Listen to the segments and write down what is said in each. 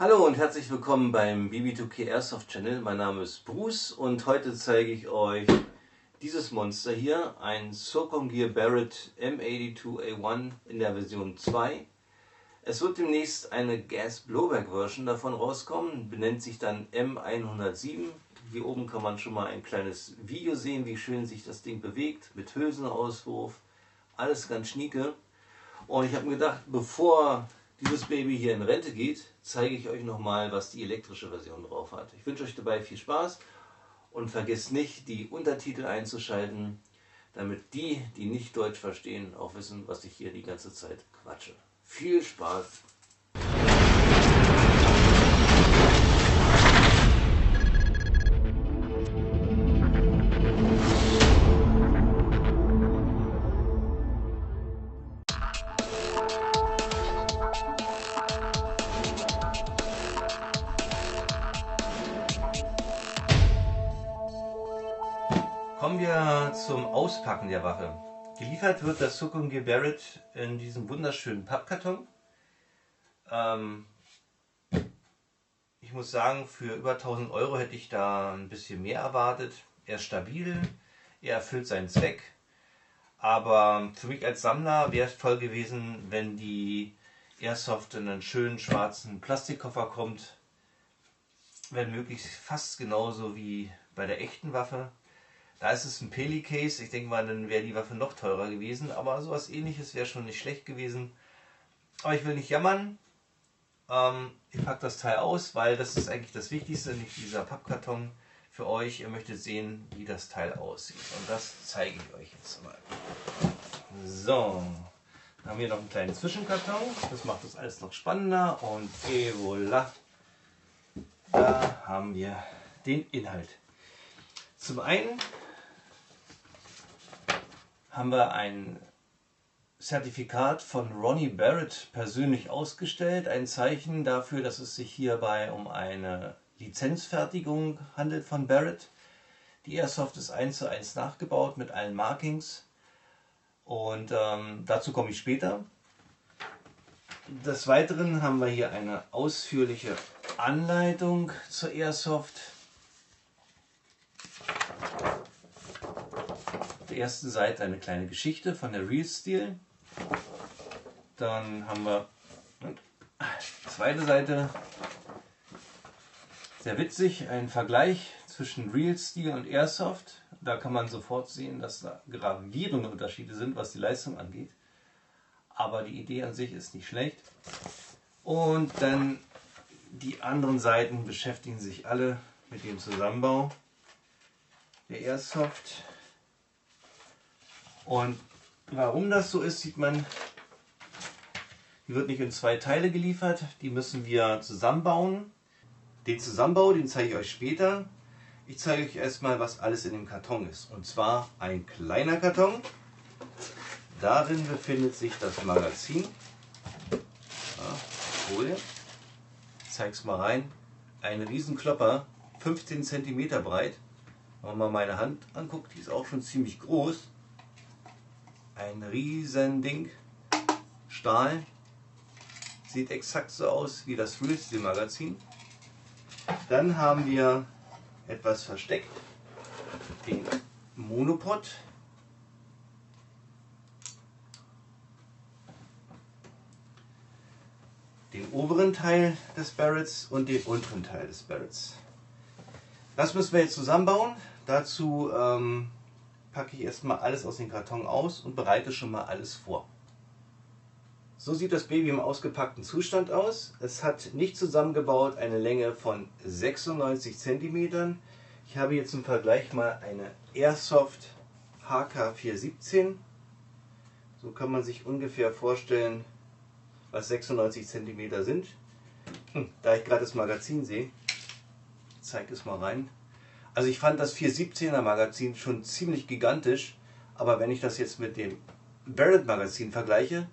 Hallo und herzlich willkommen beim BB2K Airsoft Channel. Mein Name ist Bruce und heute zeige ich euch dieses Monster hier, ein Socom Gear Barrett M82A1 in der Version 2. Es wird demnächst eine Gas Blowback Version davon rauskommen, benennt sich dann M107. Hier oben kann man schon mal ein kleines Video sehen, wie schön sich das Ding bewegt, mit Hülsenauswurf, alles ganz schnieke. Und ich habe mir gedacht, bevor dieses Baby hier in Rente geht, zeige ich euch nochmal, was die elektrische Version drauf hat. Ich wünsche euch dabei viel Spaß und vergesst nicht, die Untertitel einzuschalten, damit die, die nicht Deutsch verstehen, auch wissen, was ich hier die ganze Zeit quatsche. Viel Spaß! Kommen wir zum Auspacken der Waffe. Geliefert wird das Socom Gear Barrett in diesem wunderschönen Pappkarton. Ich muss sagen, für über 1000 Euro hätte ich da ein bisschen mehr erwartet. Er ist stabil, er erfüllt seinen Zweck. Aber für mich als Sammler wäre es toll gewesen, wenn die Airsoft in einen schönen schwarzen Plastikkoffer kommt. Wenn möglich fast genauso wie bei der echten Waffe. Da ist es ein Peli-Case, ich denke mal, dann wäre die Waffe noch teurer gewesen, aber sowas Ähnliches wäre schon nicht schlecht gewesen. Aber ich will nicht jammern, ich packe das Teil aus, weil das ist eigentlich das Wichtigste, nicht dieser Pappkarton für euch. Ihr möchtet sehen, wie das Teil aussieht und das zeige ich euch jetzt mal. So, dann haben wir noch einen kleinen Zwischenkarton, das macht das alles noch spannender und voilà, da haben wir den Inhalt. Zum einen haben wir ein Zertifikat von Ronnie Barrett persönlich ausgestellt. Ein Zeichen dafür, dass es sich hierbei um eine Lizenzfertigung handelt von Barrett. Die Airsoft ist 1:1 nachgebaut mit allen Markings. Und dazu komme ich später. Des Weiteren haben wir hier eine ausführliche Anleitung zur Airsoft. Auf der ersten Seite eine kleine Geschichte von der Real Steel. Dann haben wir zweite Seite, sehr witzig, ein Vergleich zwischen Real Steel und Airsoft. Da kann man sofort sehen, dass da gravierende Unterschiede sind, was die Leistung angeht. Aber die Idee an sich ist nicht schlecht. Und dann die anderen Seiten beschäftigen sich alle mit dem Zusammenbau der Airsoft. Und warum das so ist, sieht man, die wird nicht in zwei Teile geliefert, die müssen wir zusammenbauen. Den Zusammenbau, den zeige ich euch später. Ich zeige euch erstmal, was alles in dem Karton ist. Und zwar ein kleiner Karton. Darin befindet sich das Magazin. Ja, Folie. Ich zeige es mal rein. Ein Riesenklopper, 15 cm breit. Wenn man mal meine Hand anguckt, die ist auch schon ziemlich groß. Ein riesen Ding, Stahl, sieht exakt so aus wie das Real Steel Magazin. Dann haben wir etwas versteckt, den Monopod. Den oberen Teil des Barretts und den unteren Teil des Barretts. Das müssen wir jetzt zusammenbauen. Dazu packe ich erstmal alles aus dem Karton aus und bereite schon mal alles vor. So sieht das Baby im ausgepackten Zustand aus. Es hat nicht zusammengebaut eine Länge von 96 cm. Ich habe jetzt im Vergleich mal eine Airsoft HK417. So kann man sich ungefähr vorstellen, was 96 cm sind. Da ich gerade das Magazin sehe, zeige es mal rein. Also ich fand das 417er Magazin schon ziemlich gigantisch, aber wenn ich das jetzt mit dem Barrett Magazin vergleiche,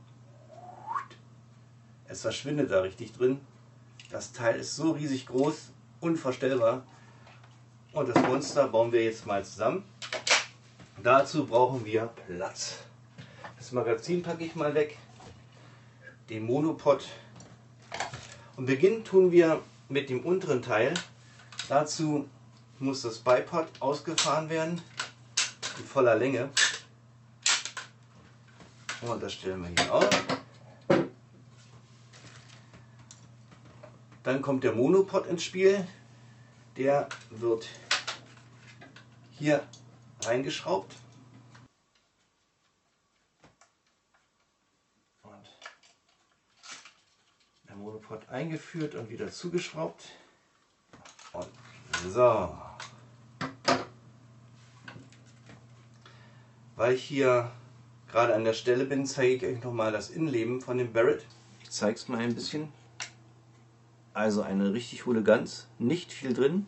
es verschwindet da richtig drin. Das Teil ist so riesig groß, unvorstellbar. Und das Monster bauen wir jetzt mal zusammen. Dazu brauchen wir Platz. Das Magazin packe ich mal weg, den Monopod Und beginnen tun wir mit dem unteren Teil. Dazu muss das Bipod ausgefahren werden in voller Länge. Und das stellen wir hier auf. Dann kommt der Monopod ins Spiel. Der wird hier reingeschraubt. Und der Monopod eingeführt und wieder zugeschraubt. Und so. Weil ich hier gerade an der Stelle bin, zeige ich euch nochmal das Innenleben von dem Barrett. Ich zeige es mal ein bisschen. Also eine richtig hohle Gans, nicht viel drin.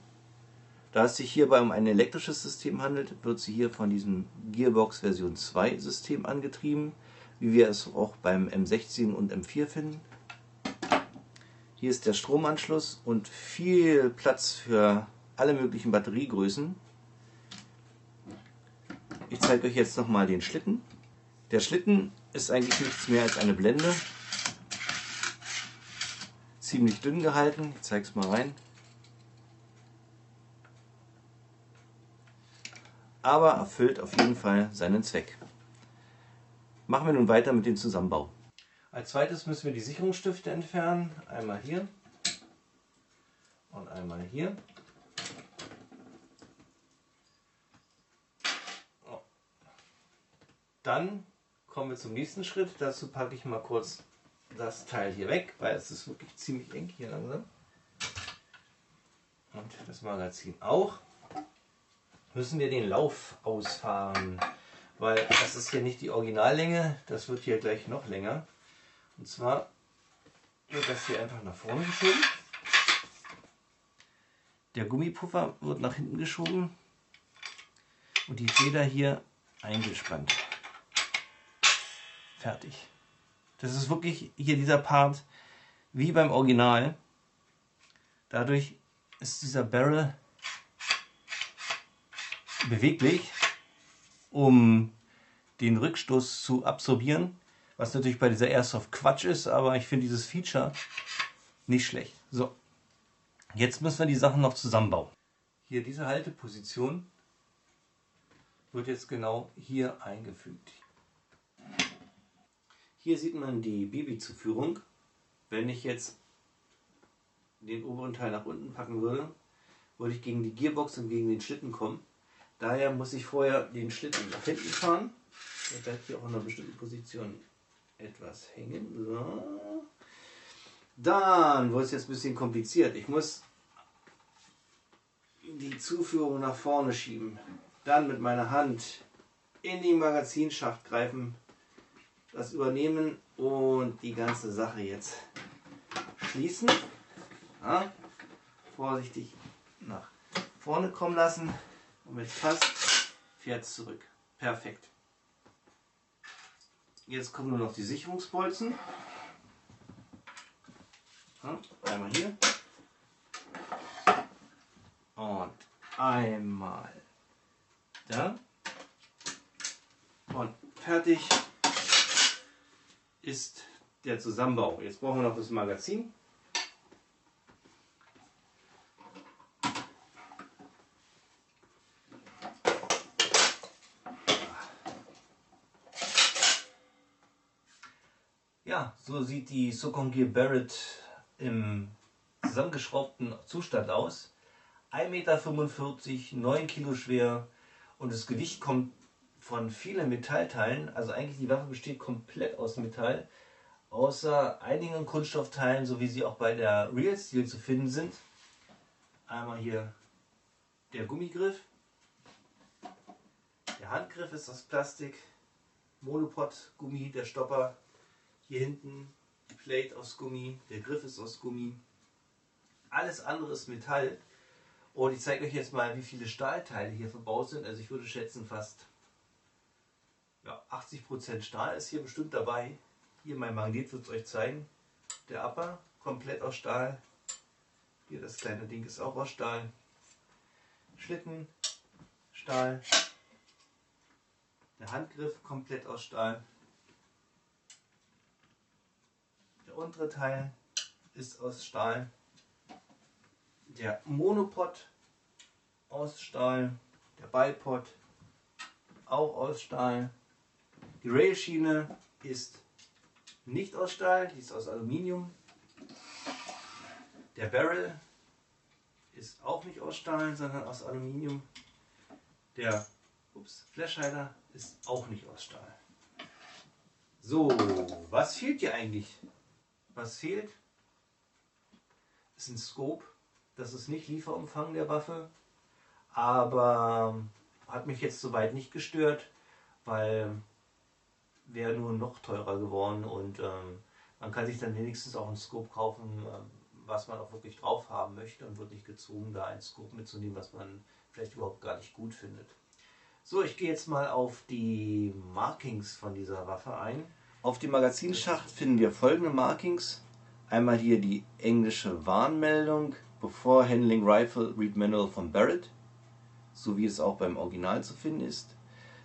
Da es sich hierbei um ein elektrisches System handelt, wird sie hier von diesem Gearbox Version 2 System angetrieben, wie wir es auch beim M16 und M4 finden. Hier ist der Stromanschluss und viel Platz für alle möglichen Batteriegrößen. Ich zeige euch jetzt nochmal den Schlitten. Der Schlitten ist eigentlich nichts mehr als eine Blende. Ziemlich dünn gehalten. Ich zeige es mal rein. Aber erfüllt auf jeden Fall seinen Zweck. Machen wir nun weiter mit dem Zusammenbau. Als zweites müssen wir die Sicherungsstifte entfernen. Einmal hier und einmal hier. Dann kommen wir zum nächsten Schritt. Dazu packe ich mal kurz das Teil hier weg, weil es ist wirklich ziemlich eng hier langsam. Und das Magazin auch. Müssen wir den Lauf ausfahren, weil das ist hier nicht die Originallänge, das wird hier gleich noch länger. Und zwar wird das hier einfach nach vorne geschoben. Der Gummipuffer wird nach hinten geschoben und die Feder hier eingespannt. Fertig. Das ist wirklich hier dieser Part wie beim Original. Dadurch ist dieser Barrel beweglich, um den Rückstoß zu absorbieren. Was natürlich bei dieser Airsoft Quatsch ist, aber ich finde dieses Feature nicht schlecht. So, jetzt müssen wir die Sachen noch zusammenbauen. Hier diese Halteposition wird jetzt genau hier eingefügt. Hier sieht man die Bibi-Zuführung. Wenn ich jetzt den oberen Teil nach unten packen würde, würde ich gegen die Gearbox und gegen den Schlitten kommen. Daher muss ich vorher den Schlitten nach hinten fahren. Der bleibt hier auch in einer bestimmten Position etwas hängen. So. Dann wird es jetzt ein bisschen kompliziert. Ich muss die Zuführung nach vorne schieben. Dann mit meiner Hand in den Magazinschacht greifen, das übernehmen und die ganze Sache jetzt schließen. Ja, vorsichtig nach vorne kommen lassen. Und wenn es passt, fährt es zurück. Perfekt. Jetzt kommen nur noch die Sicherungsbolzen. Ja, einmal hier. Und einmal da. Und fertig ist der Zusammenbau. Jetzt brauchen wir noch das Magazin. Ja, so sieht die Sokon Gear Barrett im zusammengeschraubten Zustand aus. 1,45 Meter, 9 Kilo schwer und das Gewicht kommt von vielen Metallteilen. Also eigentlich die Waffe besteht komplett aus Metall, außer einigen Kunststoffteilen, so wie sie auch bei der Real Steel zu finden sind. Einmal hier der Gummigriff, der Handgriff ist aus Plastik, Monopod Gummi, der Stopper. Hier hinten die Plate aus Gummi, der Griff ist aus Gummi. Alles andere ist Metall. Und ich zeige euch jetzt mal, wie viele Stahlteile hier verbaut sind. Also ich würde schätzen, fast 80% Stahl ist hier bestimmt dabei. Hier mein Magnet wird es euch zeigen. Der Upper komplett aus Stahl. Hier das kleine Ding ist auch aus Stahl. Schlitten, Stahl. Der Handgriff komplett aus Stahl. Der untere Teil ist aus Stahl. Der Monopod aus Stahl. Der Bipod auch aus Stahl. Die Railschiene ist nicht aus Stahl, die ist aus Aluminium. Der Barrel ist auch nicht aus Stahl, sondern aus Aluminium. Der Flashhider ist auch nicht aus Stahl. So, was fehlt hier eigentlich? Was fehlt, ist ein Scope. Das ist nicht Lieferumfang der Waffe, aber hat mich jetzt soweit nicht gestört, weil wäre nur noch teurer geworden und man kann sich dann wenigstens auch einen Scope kaufen, was man auch wirklich drauf haben möchte und wird nicht gezwungen, da einen Scope mitzunehmen, was man vielleicht überhaupt gar nicht gut findet. So, ich gehe jetzt mal auf die Markings von dieser Waffe ein. Auf dem Magazinschacht finden wir folgende Markings. Einmal hier die englische Warnmeldung Before Handling Rifle Read Manual von Barrett, so wie es auch beim Original zu finden ist.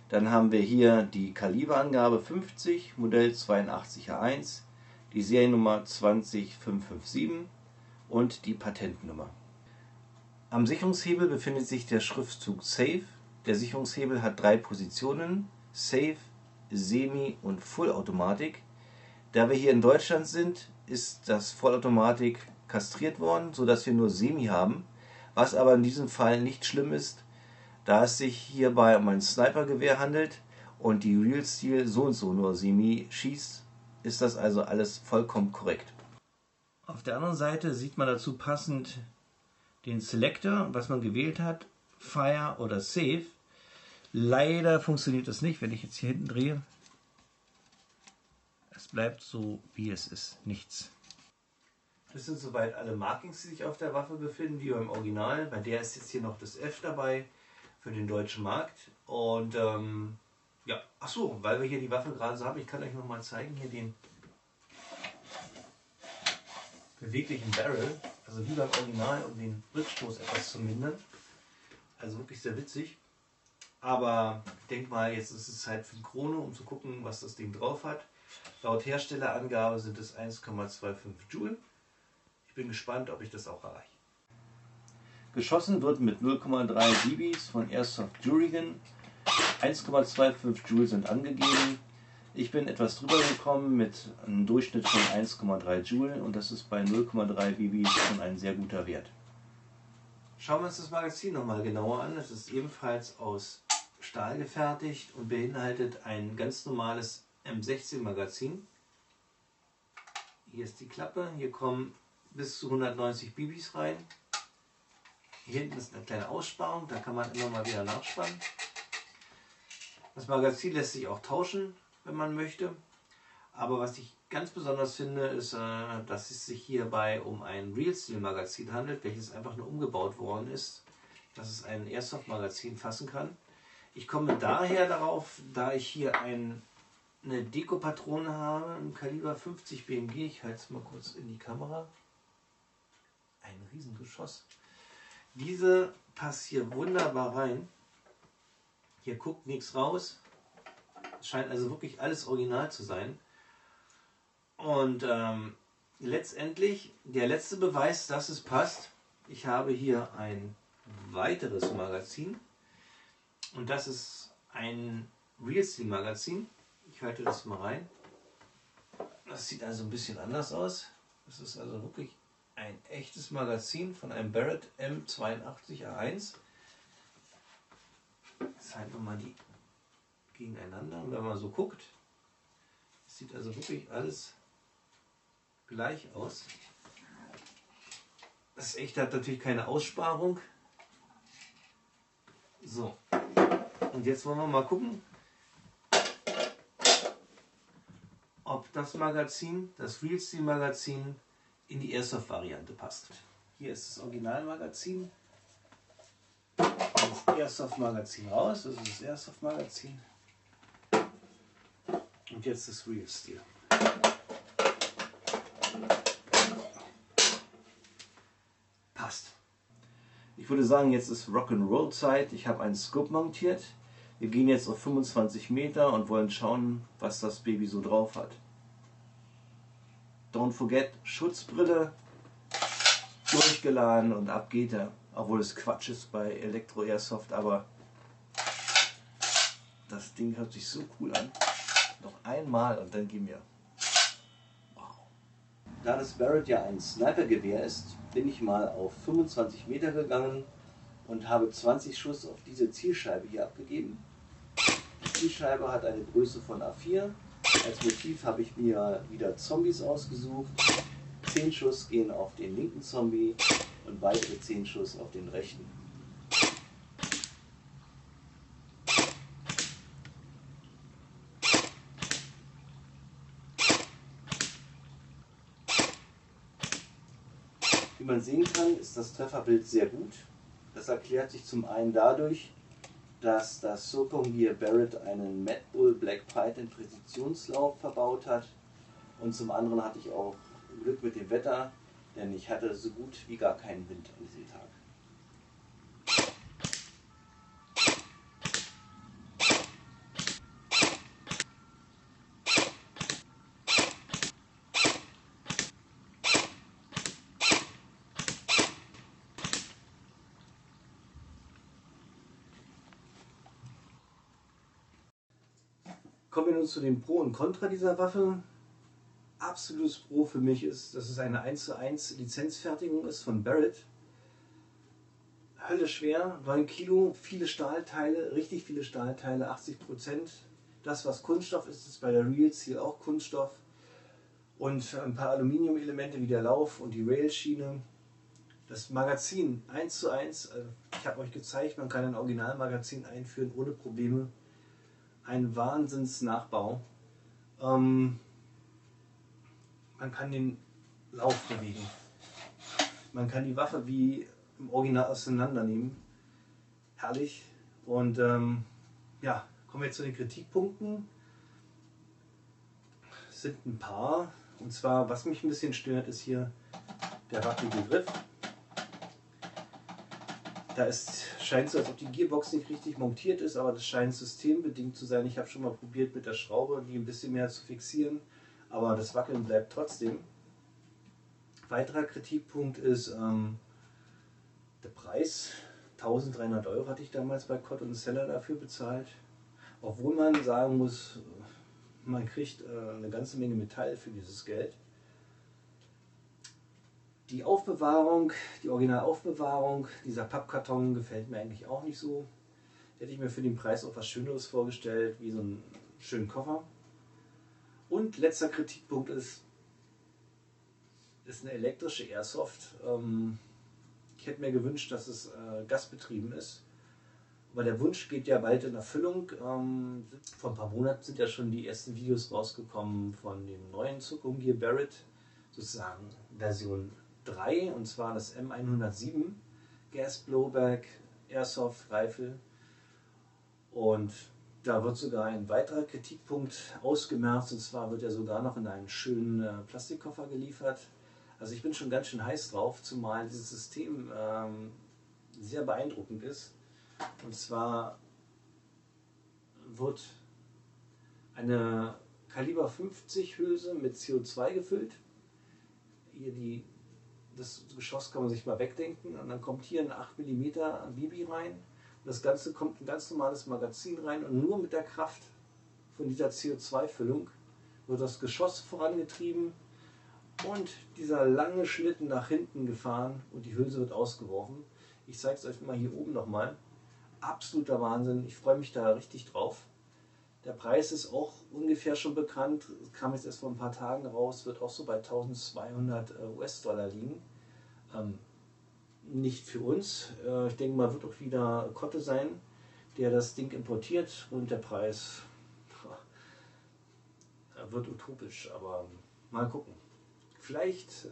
Dann haben wir hier die Kaliberangabe 50, Modell 82A1, die Seriennummer 20557 und die Patentnummer. Am Sicherungshebel befindet sich der Schriftzug Safe. Der Sicherungshebel hat 3 Positionen, Safe, Semi- und Vollautomatik. Da wir hier in Deutschland sind, ist das Vollautomatik kastriert worden, sodass wir nur Semi haben, was aber in diesem Fall nicht schlimm ist, da es sich hierbei um ein Snipergewehr handelt und die Real Steel so und so nur Semi schießt, ist das also alles vollkommen korrekt. Auf der anderen Seite sieht man dazu passend den Selector, was man gewählt hat, Fire oder Safe. Leider funktioniert das nicht, wenn ich jetzt hier hinten drehe. Es bleibt so, wie es ist, nichts. Das sind soweit alle Markings, die sich auf der Waffe befinden, wie beim Original. Bei der ist jetzt hier noch das F dabei für den deutschen Markt. Und ja, achso, weil wir hier die Waffe gerade so haben, ich kann euch noch mal zeigen, hier den beweglichen Barrel, also wie beim Original, um den Rückstoß etwas zu mindern. Also wirklich sehr witzig. Aber ich denke mal, jetzt ist es Zeit für ein Chrono, um zu gucken, was das Ding drauf hat. Laut Herstellerangabe sind es 1,25 Joule. Ich bin gespannt, ob ich das auch erreiche. Geschossen wird mit 0,3 BBs von Airsoft Jurigan. 1,25 Joule sind angegeben. Ich bin etwas drüber gekommen mit einem Durchschnitt von 1,3 Joule und das ist bei 0,3 BBs schon ein sehr guter Wert. Schauen wir uns das Magazin nochmal genauer an. Es ist ebenfalls aus Stahl gefertigt und beinhaltet ein ganz normales M16 Magazin. Hier ist die Klappe, hier kommen bis zu 190 BBs rein. Hier hinten ist eine kleine Aussparung, da kann man immer mal wieder nachspannen. Das Magazin lässt sich auch tauschen, wenn man möchte. Aber was ich ganz besonders finde, ist, dass es sich hierbei um ein Real Steel Magazin handelt, welches einfach nur umgebaut worden ist, dass es ein Airsoft Magazin fassen kann. Ich komme daher darauf, da ich hier eine Deko-Patrone habe, im Kaliber 50 BMG. Ich halte es mal kurz in die Kamera. Ein Riesengeschoss. Diese passt hier wunderbar rein. Hier guckt nichts raus. Es scheint also wirklich alles original zu sein. Und letztendlich, der letzte Beweis, dass es passt, ich habe hier ein weiteres Magazin. Und das ist ein Real Steel Magazin. Ich halte das mal rein. Das sieht also ein bisschen anders aus. Das ist also wirklich ein echtes Magazin von einem Barrett M82A1. Jetzt halten wir mal die gegeneinander. Und wenn man so guckt, sieht also wirklich alles gleich aus. Das echte hat natürlich keine Aussparung. So. Und jetzt wollen wir mal gucken, ob das Magazin, das Real Steel Magazin, in die Airsoft-Variante passt. Hier ist das Originalmagazin. Das Airsoft-Magazin raus, das ist das Airsoft-Magazin. Und jetzt das Real Steel. Passt. Ich würde sagen, jetzt ist Rock'n'Roll Zeit. Ich habe einen Scope montiert. Wir gehen jetzt auf 25 Meter und wollen schauen, was das Baby so drauf hat. Don't forget, Schutzbrille, durchgeladen und ab geht er. Obwohl es Quatsch ist bei Elektro Airsoft, aber das Ding hört sich so cool an. Noch einmal und dann gehen wir. Wow. Da das Barrett ja ein Snipergewehr ist, bin ich mal auf 25 Meter gegangen und habe 20 Schuss auf diese Zielscheibe hier abgegeben. Die Zielscheibe hat eine Größe von A4. Als Motiv habe ich mir wieder Zombies ausgesucht. 10 Schuss gehen auf den linken Zombie und weitere 10 Schuss auf den rechten. Wie man sehen kann, ist das Trefferbild sehr gut. Das erklärt sich zum einen dadurch, dass das Socom Gear Barrett einen Mad Bull Black Python Präzisionslauf verbaut hat. Und zum anderen hatte ich auch Glück mit dem Wetter, denn ich hatte so gut wie gar keinen Wind an diesem Tag. Kommen wir nun zu den Pro und Contra dieser Waffe. Absolutes Pro für mich ist, dass es eine 1:1 Lizenzfertigung ist von Barrett. Hölle schwer, 9 Kilo, viele Stahlteile, richtig viele Stahlteile, 80%. Das, was Kunststoff ist, ist bei der Reels hier auch Kunststoff. Und ein paar Aluminiumelemente wie der Lauf und die Railschiene. Das Magazin 1:1, ich habe euch gezeigt, man kann ein Originalmagazin einführen ohne Probleme. Ein Wahnsinnsnachbau. Man kann den Lauf bewegen. Man kann die Waffe wie im Original auseinandernehmen. Herrlich. Und ja, kommen wir jetzt zu den Kritikpunkten. Es sind ein paar. Und zwar, was mich ein bisschen stört, ist hier der wackelige Griff. Da scheint es so, als ob die Gearbox nicht richtig montiert ist, aber das scheint systembedingt zu sein. Ich habe schon mal probiert mit der Schraube, die ein bisschen mehr zu fixieren, aber das Wackeln bleibt trotzdem. Weiterer Kritikpunkt ist der Preis. 1300 € hatte ich damals bei Cod und Seller dafür bezahlt. Obwohl man sagen muss, man kriegt eine ganze Menge Metall für dieses Geld. Die Aufbewahrung, die Originalaufbewahrung, dieser Pappkarton gefällt mir eigentlich auch nicht so. Hätte ich mir für den Preis auch was Schöneres vorgestellt, wie so einen schönen Koffer. Und letzter Kritikpunkt ist eine elektrische Airsoft. Ich hätte mir gewünscht, dass es gasbetrieben ist. Aber der Wunsch geht ja bald in Erfüllung. Vor ein paar Monaten sind ja schon die ersten Videos rausgekommen von dem neuen Socom Gear Barrett, sozusagen Version 3, und zwar das M107 Gas Blowback Airsoft Rifle. Und da wird sogar ein weiterer Kritikpunkt ausgemerzt, und zwar wird er sogar noch in einen schönen Plastikkoffer geliefert. Also ich bin schon ganz schön heiß drauf, zumal dieses System sehr beeindruckend ist. Und zwar wird eine Kaliber 50 Hülse mit CO2 gefüllt. Hier das Geschoss kann man sich mal wegdenken, und dann kommt hier ein 8 mm Bibi rein. Und das Ganze kommt ein ganz normales Magazin rein, und nur mit der Kraft von dieser CO2-Füllung wird das Geschoss vorangetrieben und dieser lange Schlitten nach hinten gefahren und die Hülse wird ausgeworfen. Ich zeige es euch mal hier oben nochmal. Absoluter Wahnsinn, ich freue mich da richtig drauf. Der Preis ist auch ungefähr schon bekannt, kam jetzt erst vor ein paar Tagen raus, wird auch so bei 1200 US-Dollar liegen. Nicht für uns, ich denke mal, wird auch wieder Kotte sein, der das Ding importiert, und der Preis wird utopisch, aber mal gucken. Vielleicht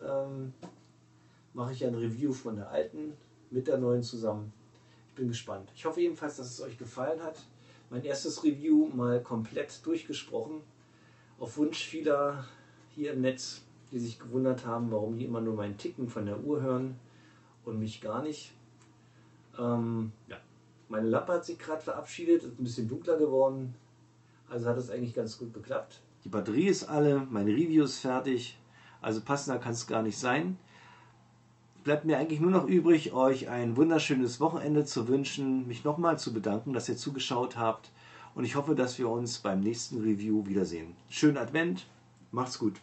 mache ich ein Review von der alten mit der neuen zusammen. Ich bin gespannt. Ich hoffe jedenfalls, dass es euch gefallen hat. Mein erstes Review mal komplett durchgesprochen. Auf Wunsch vieler hier im Netz, die sich gewundert haben, warum die immer nur meinen Ticken von der Uhr hören und mich gar nicht. Ja. Meine Lampe hat sich gerade verabschiedet, ist ein bisschen dunkler geworden. Also hat es eigentlich ganz gut geklappt. Die Batterie ist alle, mein Review ist fertig. Also passender kann es gar nicht sein. bleibt mir eigentlich nur noch übrig, euch ein wunderschönes Wochenende zu wünschen, mich nochmal zu bedanken, dass ihr zugeschaut habt und ich hoffe, dass wir uns beim nächsten Review wiedersehen. Schönen Advent, macht's gut.